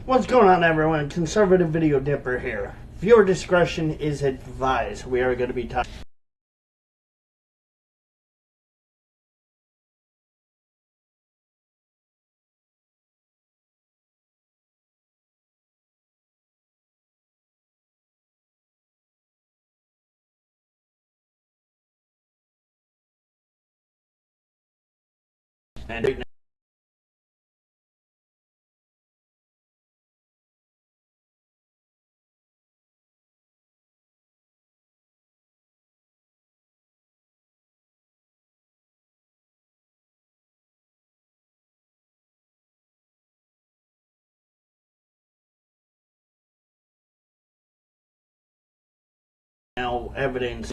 What's going on, everyone? Conservative Video Dipper here. Viewer discretion is advised. We are going to be talking and right now evidence.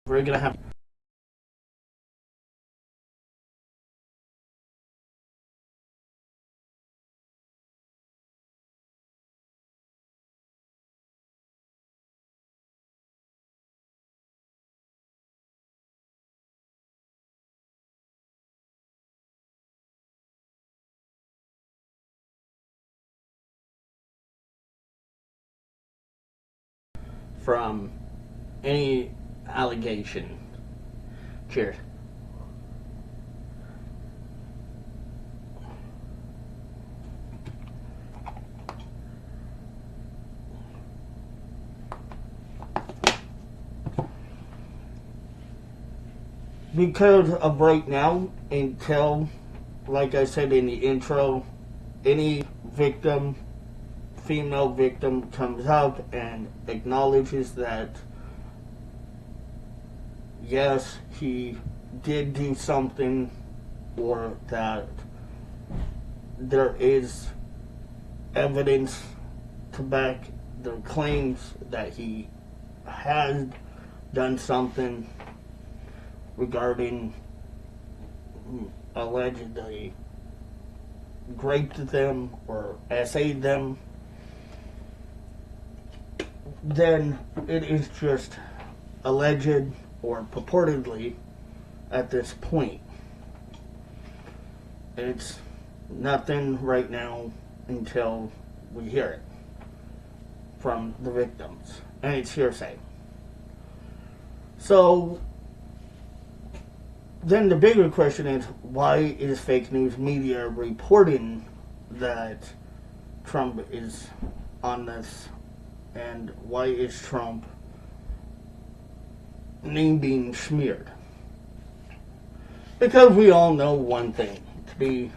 We're going to have from any allegation. Cheers. Because of right now, until, like I said in the intro, any victim, female victim, comes out and acknowledges that yes, he did do something, or that there is evidence to back their claims that he has done something regarding allegedly raped them or SA'd them, then it is just alleged or purportedly at this point. It's nothing right now until we hear it from the victims, and it's hearsay. So then the bigger question is, why is fake news media reporting that Trump is on this, and why is Trump name being smeared? Because we all know one thing to be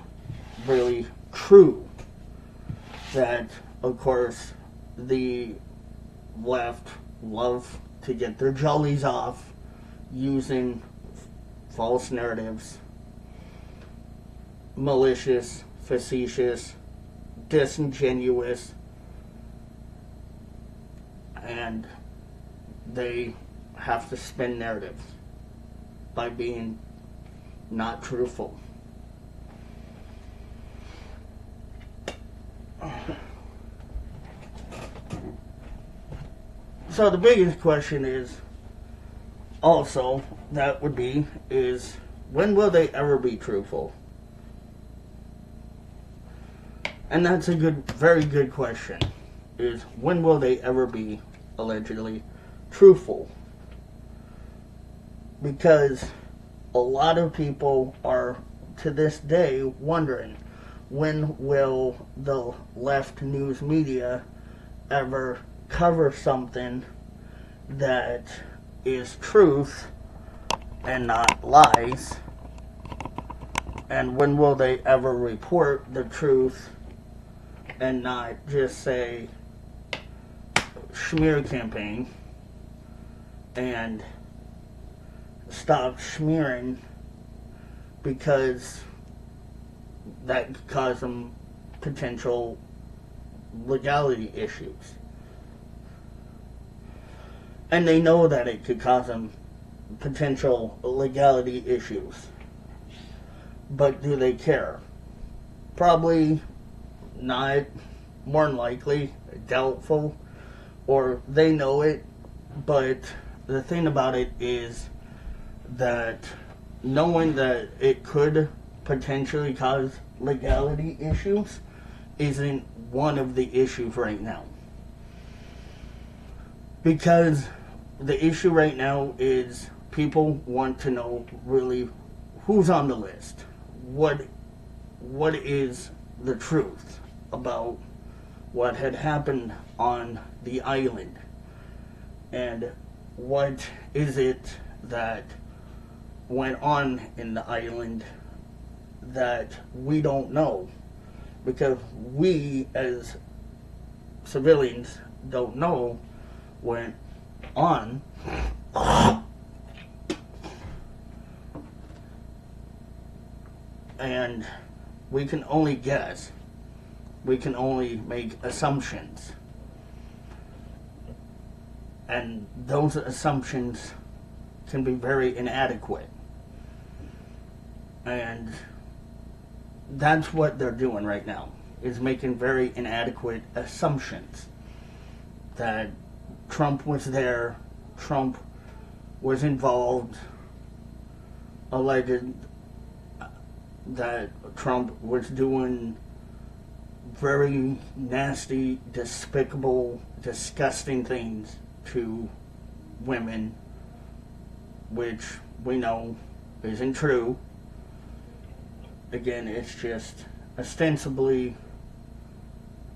really true, that of course the left love to get their jollies off using false narratives, malicious, facetious, disingenuous, and they have to spin narratives by being not truthful. So the biggest question is also, that would be, is when will they ever be truthful? And that's a good, very good question, is when will they ever be allegedly truthful? Because a lot of people are to this day wondering, when will the left news media ever cover something that is truth and not lies? And when will they ever report the truth and not just say smear campaign and stop smearing, because that could cause them potential legality issues. And they know that it could cause them potential legality issues. But do they care? Probably not. More than likely, doubtful. Or they know it, but the thing about it is that knowing that it could potentially cause legality issues isn't one of the issues right now. Because the issue right now is people want to know really who's on the list. What is the truth about what had happened on the island? And what is it that went on in the island that we don't know? Because we as civilians don't know went on. And we can only guess. We can only make assumptions. And those assumptions can be very inadequate. And that's what they're doing right now, is making very inadequate assumptions. That Trump was there, Trump was involved, alleged that Trump was doing very nasty, despicable, disgusting things to women, which we know isn't true. Again, it's just ostensibly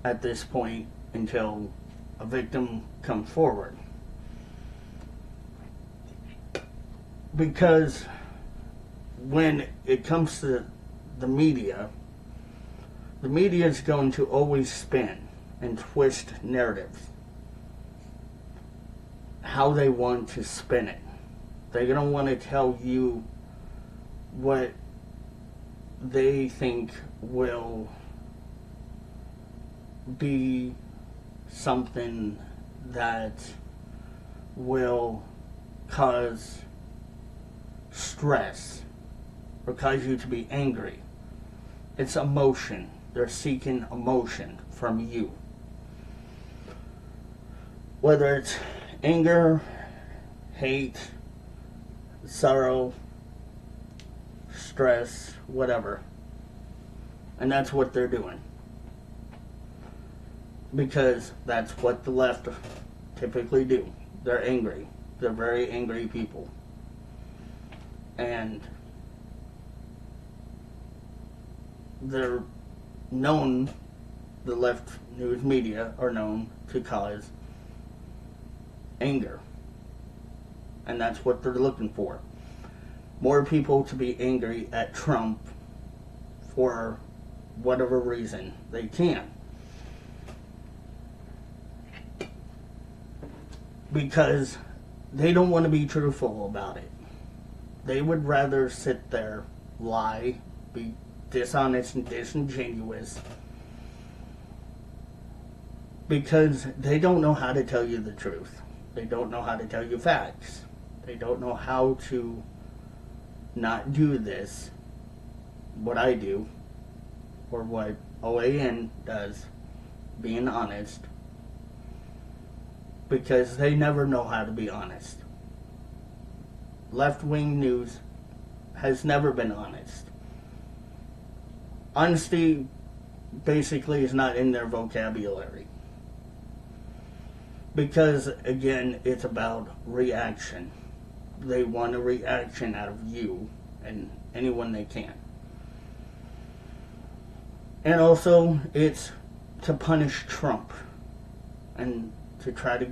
at this point until a victim comes forward. Because when it comes to the media is going to always spin and twist narratives how they want to spin it. They're going to want to tell you what they think will be something that will cause stress or cause you to be angry. It's emotion. They're seeking emotion from you. Whether it's anger, hate, sorrow, stress, whatever. And that's what they're doing. Because that's what the left typically do. They're angry. They're very angry people. And they're known, the left news media are known to cause anger. And that's what they're looking for. More people to be angry at Trump for whatever reason they can. Because they don't want to be truthful about it. They would rather sit there, lie, be dishonest and disingenuous, because they don't know how to tell you the truth. They don't know how to tell you facts. They don't know how to not do this, what I do, or what OAN does, being honest, because they never know how to be honest. Left-wing news has never been honest. Honesty basically is not in their vocabulary. Because, again, it's about reaction. They want a reaction out of you and anyone they can. And also, it's to punish Trump and to try to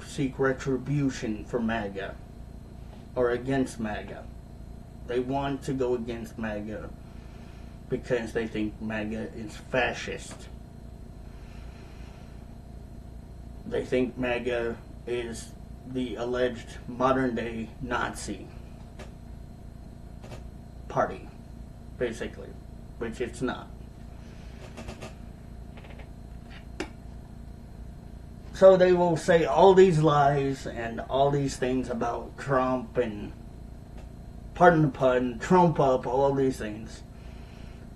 seek retribution for MAGA or against MAGA. They want to go against MAGA because they think MAGA is fascist. They think MAGA is the alleged modern-day Nazi party, basically, which it's not. so they will say all these lies and all these things about Trump and, pardon the pun, Trump up, all these things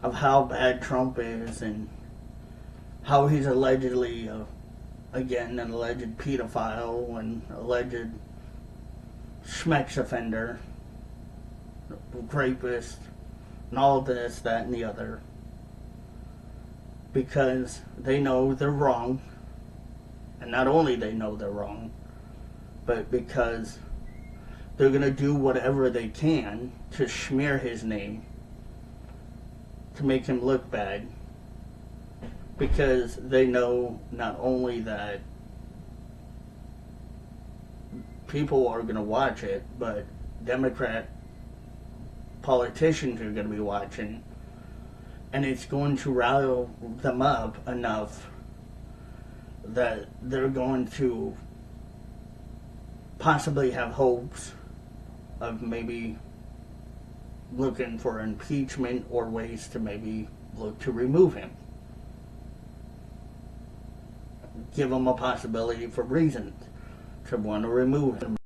of how bad Trump is and how he's allegedly, again, an alleged pedophile and alleged schmex offender, rapist, and all this, that, and the other. Because they know they're wrong. And not only they know they're wrong, but because they're going to do whatever they can to smear his name, to make him look bad. Because they know not only that people are going to watch it, but Democrat politicians are going to be watching, and it's going to rile them up enough that they're going to possibly have hopes of maybe looking for impeachment or ways to maybe look to remove him. Give him a possibility for reasons to want to remove him.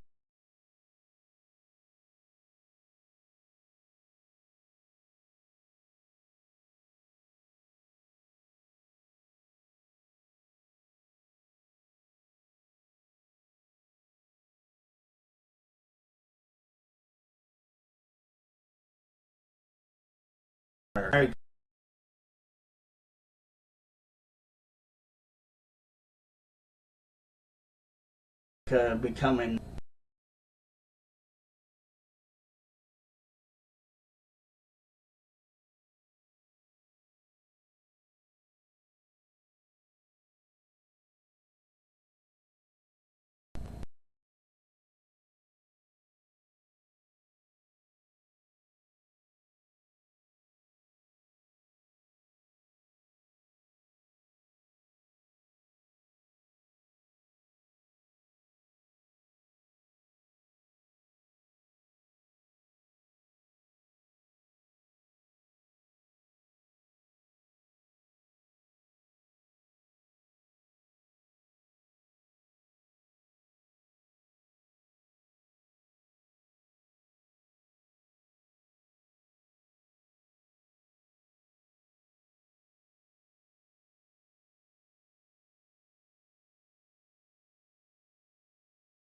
Becoming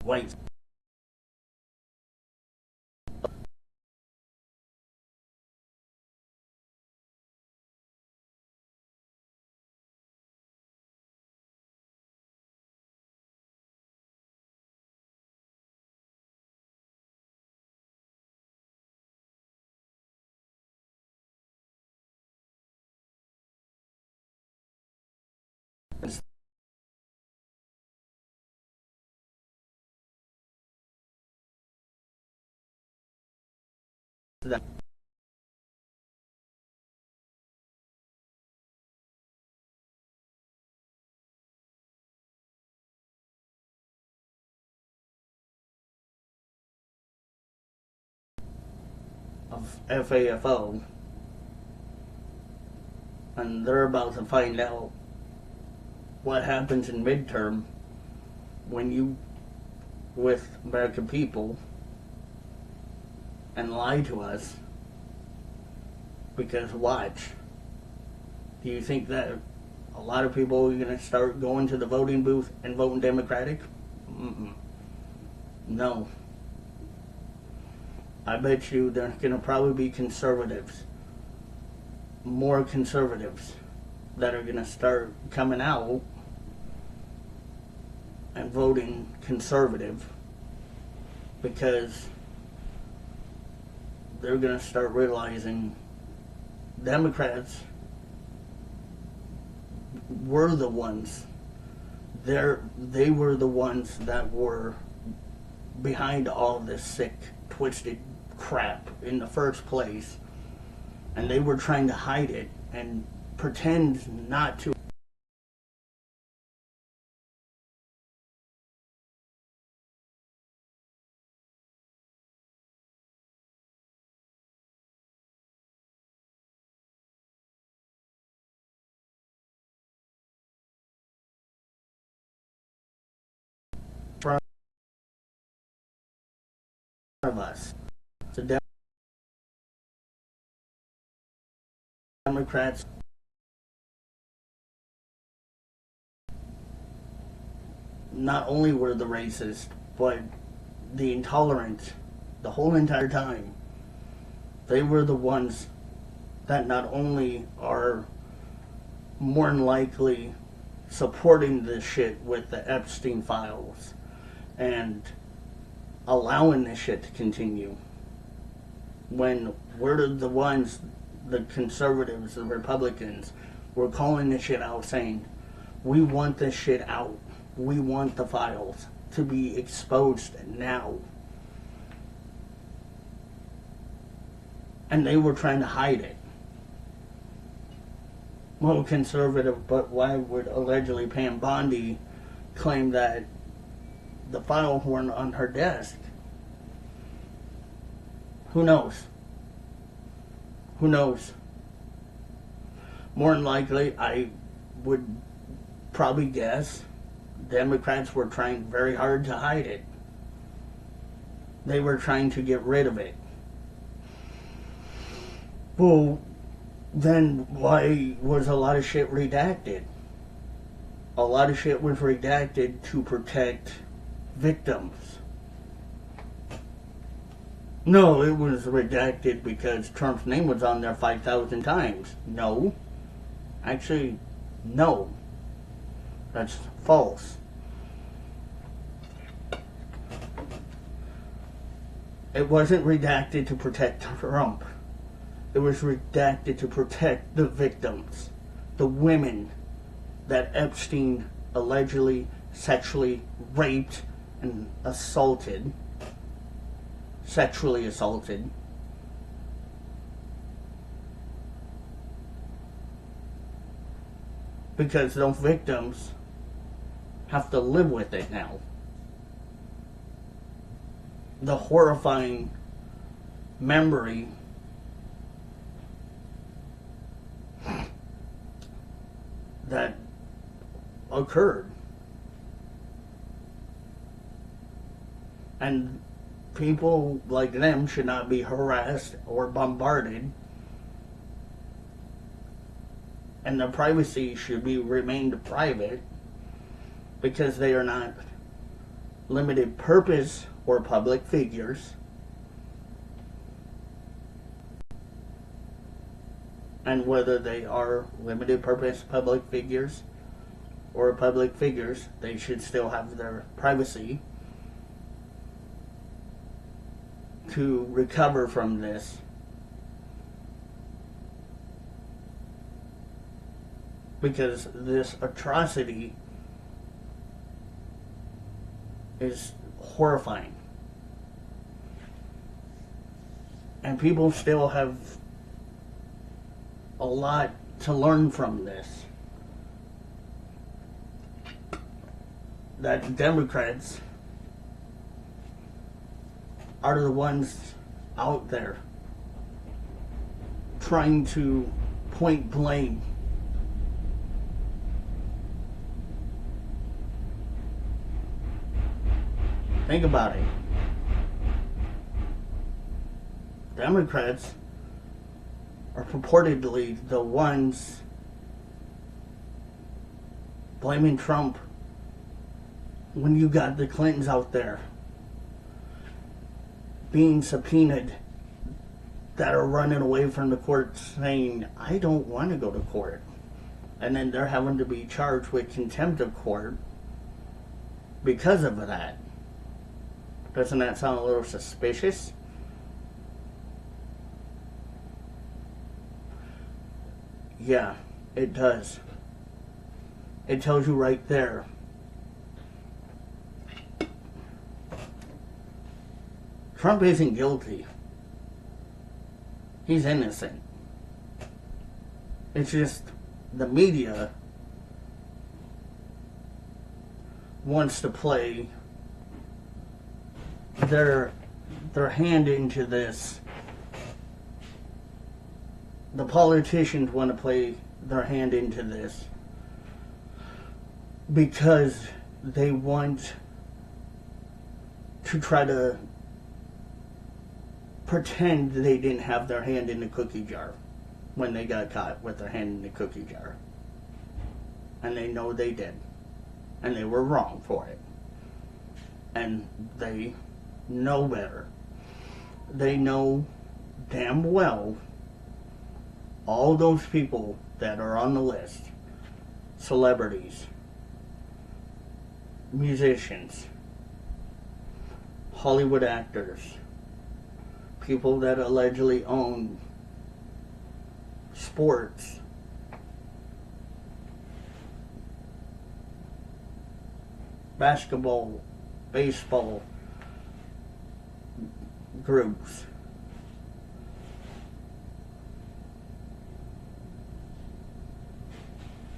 white of FAFO, and they're about to find out what happens in midterm when you with American people and lie to us. Because watch, do you think that a lot of people are going to start going to the voting booth and voting Democratic? No. I bet you there's going to probably be conservatives, more conservatives, that are going to start coming out and voting conservative because they're going to start realizing Democrats were the ones. They were the ones that were behind all this sick, twisted crap in the first place, and they were trying to hide it and pretend not to The Democrats not only were the racist, but the intolerant the whole entire time. They were the ones that not only are more than likely supporting this shit with the Epstein files and allowing this shit to continue, when we're the ones, the conservatives, the Republicans, were calling this shit out, saying, we want this shit out. We want the files to be exposed now. And they were trying to hide it. Well, conservative, but why would allegedly Pam Bondi claim that the files weren't on her desk? Who knows? Who knows? More than likely, I would probably guess Democrats were trying very hard to hide it. They were trying to get rid of it. Well, then why was a lot of shit redacted? A lot of shit was redacted to protect victims. No, it was redacted because Trump's name was on there 5,000 times. No. Actually, no. That's false. It wasn't redacted to protect Trump. It was redacted to protect the victims. The women that Epstein allegedly sexually raped and assaulted. Sexually assaulted. Because those victims have to live with it now. The horrifying memory that occurred. And people like them should not be harassed or bombarded. And their privacy should be remained private because they are not limited purpose or public figures. And whether they are limited purpose public figures or public figures, they should still have their privacy to recover from this. Because this atrocity is horrifying. And people still have a lot to learn from this. That Democrats are the ones out there trying to point blame Think about it. Democrats are purportedly the ones blaming Trump when you got the Clintons out there being subpoenaed that are running away from the court saying, I don't want to go to court. And then they're having to be charged with contempt of court because of that. Doesn't that sound a little suspicious? Yeah, it does. It tells you right there. Trump isn't guilty. He's innocent. It's just the media wants to play their hand into this. The politicians want to play their hand into this because they want to try to pretend they didn't have their hand in the cookie jar when they got caught with their hand in the cookie jar. And they know they did. And they were wrong for it. And they know better. They know damn well all those people that are on the list, celebrities, musicians, Hollywood actors, people that allegedly own sports, basketball, baseball groups.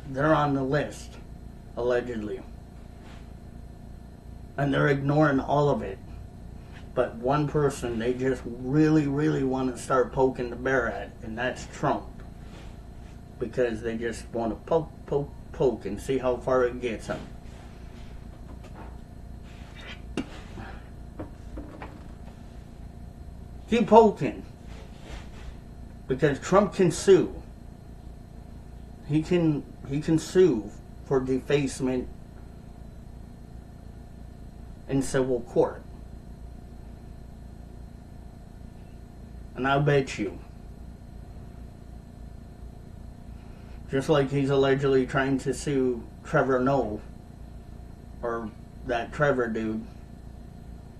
They're on the list, allegedly. And they're ignoring all of it. But one person they just really, really want to start poking the bear at, and that's Trump. Because they just want to poke, poke, poke and see how far it gets them. Keep poking. Because Trump can sue. He can sue for defacement in civil court. And I bet you, just like he's allegedly trying to sue Trevor Noah, or that Trevor dude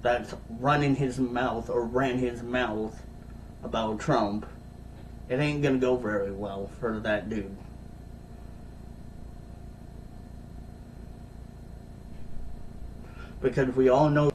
that's running his mouth or ran his mouth about Trump, it ain't gonna go very well for that dude. Because we all know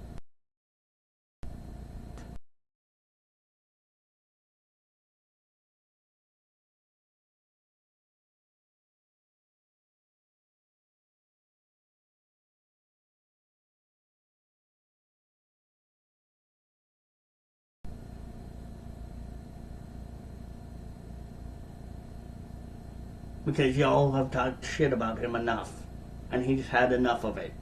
because y'all have talked shit about him enough, and he's had enough of it.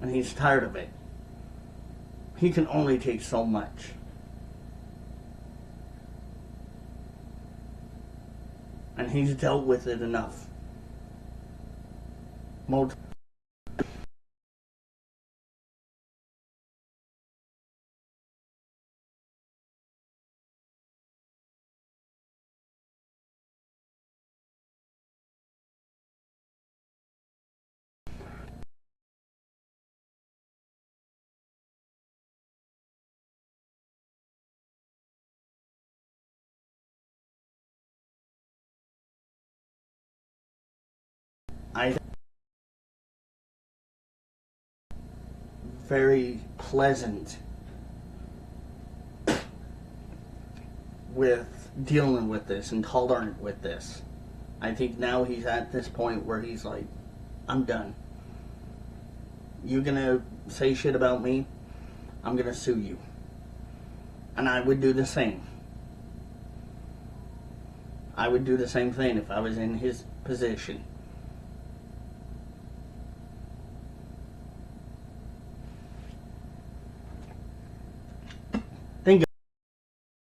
And he's tired of it. He can only take so much. And he's dealt with it enough. I very pleasant with dealing with this and tolerant with this. I think now he's at this point where he's like, I'm done. You're gonna say shit about me, I'm gonna sue you. And I would do the same. I would do the same thing if I was in his position.